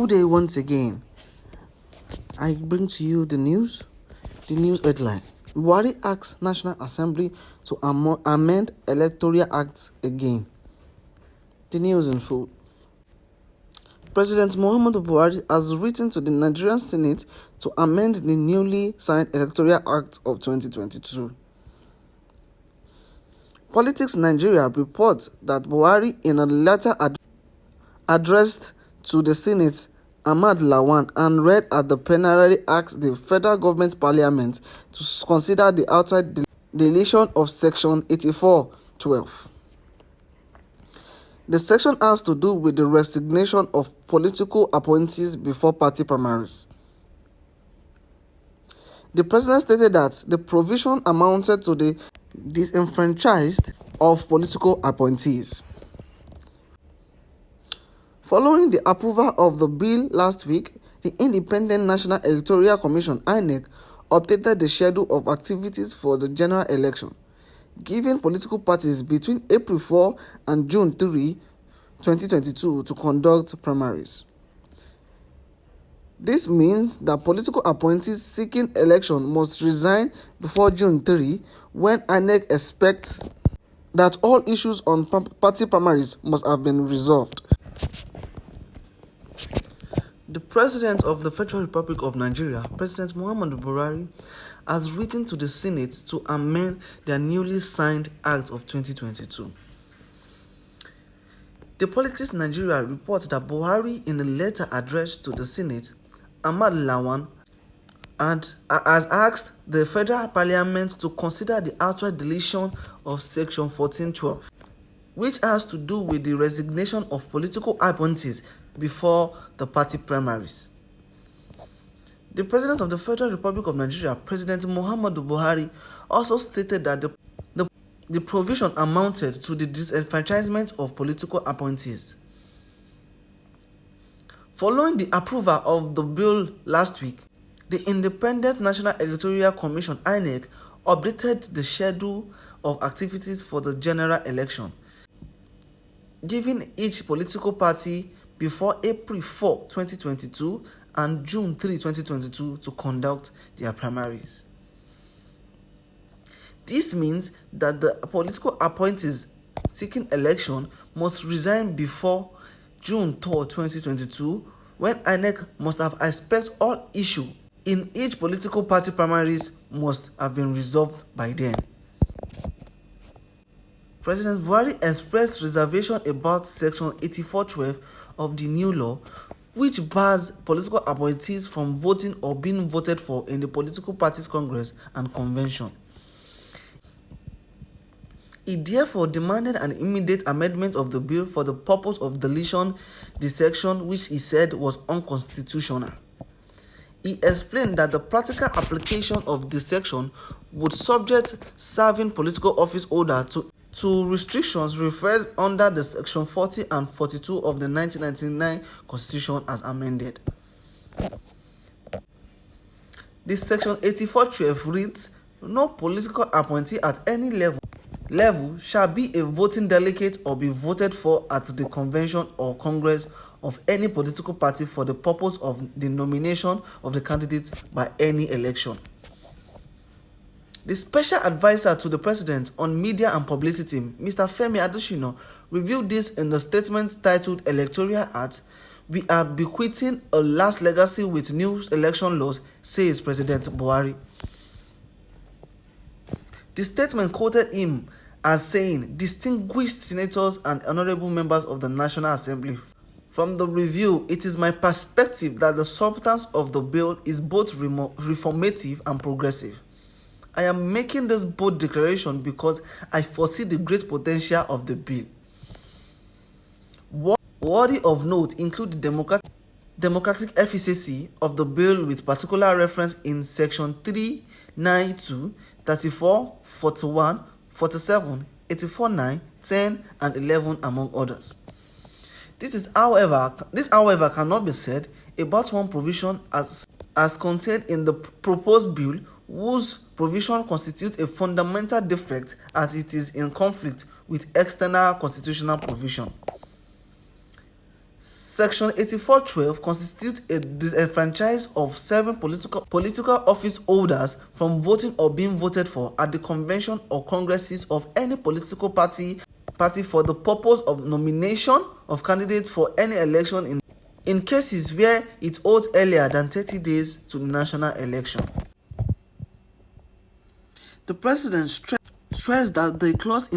Good day once again. I bring to you the news headline. Buhari asks National Assembly to amend Electoral Act again. The news in full. President Muhammadu Buhari has written to the Nigerian Senate to amend the newly signed Electoral Act of 2022. Politics Nigeria reports that Buhari, in a letter addressed to the Senate, Ahmad Lawan, and read at the plenary, asked the federal government parliament to consider the outright deletion of Section 84(12). The section has to do with the resignation of political appointees before party primaries. The president stated that the provision amounted to the disenfranchised of political appointees. Following the approval of the bill last week, the Independent National Electoral Commission (Inec) updated the schedule of activities for the general election, giving political parties between April 4 and June 3, 2022 to conduct primaries. This means that political appointees seeking election must resign before June 3, when INEC expects that all issues on party primaries must have been resolved. The President of the Federal Republic of Nigeria, President Muhammadu Buhari, has written to the Senate to amend their newly signed Act of 2022. The Politics Nigeria reports that Buhari, in a letter addressed to the Senate, Ahmad Lawan, has asked the federal parliament to consider the outright deletion of Section 14(12), which has to do with the resignation of political appointees before the party primaries. The President of the Federal Republic of Nigeria, President Muhammadu Buhari, also stated that the provision amounted to the disenfranchisement of political appointees. Following the approval of the bill last week, the Independent National Electoral Commission (INEC) updated the schedule of activities for the general election, giving each political party before April 4, 2022 and June 3, 2022 to conduct their primaries. This means that the political appointees seeking election must resign before June 3, 2022, when INEC must have expected all issues in each political party primaries must have been resolved by then. President Buhari expressed reservation about Section 84(12) of the new law, which bars political appointees from voting or being voted for in the political parties' congress and convention. He therefore demanded an immediate amendment of the bill for the purpose of deletion the section, which he said was unconstitutional. He explained that the practical application of the section would subject serving political office holder to restrictions referred under the Section 40 and 42 of the 1999 Constitution as amended. This Section 84(12) reads, "No political appointee at any level shall be a voting delegate or be voted for at the convention or congress of any political party for the purpose of the nomination of the candidate by any election." The Special Advisor to the President on Media and Publicity, Mr. Femi Adesina, revealed this in a statement titled Electoral Act. "We are bequeathing a last legacy with new election laws," says President Buhari. The statement quoted him as saying, "Distinguished senators and honorable members of the National Assembly, from the review, it is my perspective that the substance of the bill is both reformative and progressive. I am making this bold declaration because I foresee the great potential of the bill. Worthy of note include the democratic efficacy of the bill, with particular reference in Section 392, 34, 41, 47, 84(9), 10, and 11, among others. This, however, cannot be said about one provision as contained in the proposed bill, whose provision constitutes a fundamental defect as it is in conflict with external constitutional provision. Section 84(12) constitutes a disenfranchisement of 7 political office holders from voting or being voted for at the convention or congresses of any political party for the purpose of nomination of candidates for any election in cases where it holds earlier than 30 days to the national election. The President stressed that the clause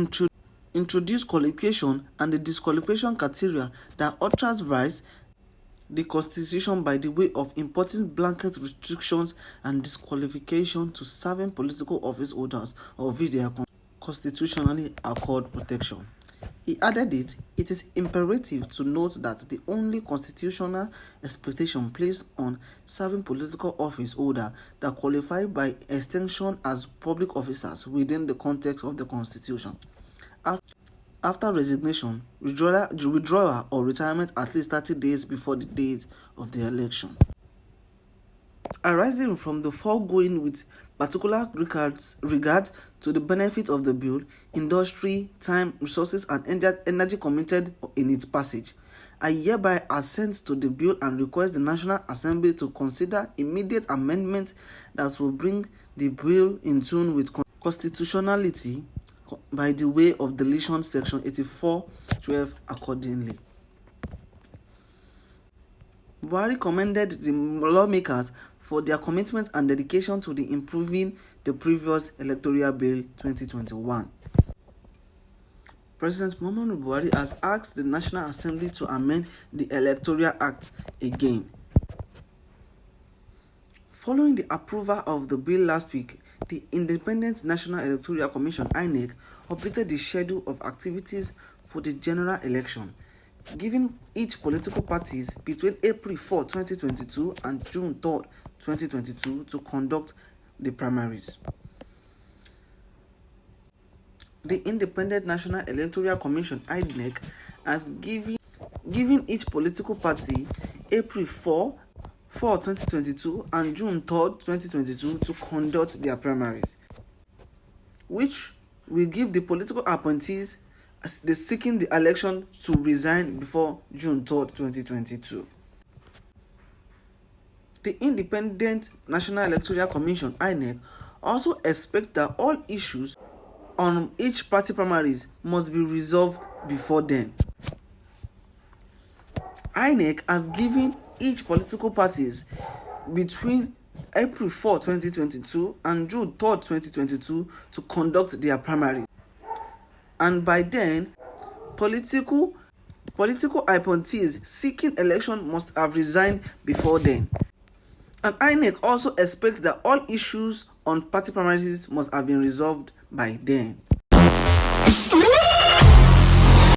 introduce qualification and the disqualification criteria that authorizes the Constitution by the way of imposing blanket restrictions and disqualification to serving political office holders of which they are constitutionally accorded protection. He added it is imperative to note that the only constitutional expectation placed on serving political office holders that qualify by extension as public officers within the context of the Constitution. After resignation, withdrawal or retirement at least 30 days before the date of the election. Arising from the foregoing with particular regard to the benefit of the bill, industry, time, resources and energy committed in its passage, I hereby assent to the bill and request the National Assembly to consider immediate amendments that will bring the bill in tune with constitutionality by the way of deletion Section 84(12) accordingly. Buhari commended the lawmakers for their commitment and dedication to the improving the previous Electoral Bill 2021. President Muhammadu Buhari has asked the National Assembly to amend the Electoral Act again. Following the approval of the bill last week, the Independent National Electoral Commission (Inec) updated the schedule of activities for the general election, giving each political parties between April 4, 2022 and June 3, 2022 to conduct the primaries. The Independent National Electoral Commission (Inec) has given each political party April 4, 2022 and June 3, 2022 to conduct their primaries, which will give the political appointees seeking the election to resign before June 3, 2022. The Independent National Electoral Commission (INEC) also expects that all issues on each party primaries must be resolved before then. INEC has given each political parties between April 4, 2022 and June 3, 2022 to conduct their primaries. And by then, political appointees seeking election must have resigned before then. And INEC also expects that all issues on party primaries must have been resolved by then.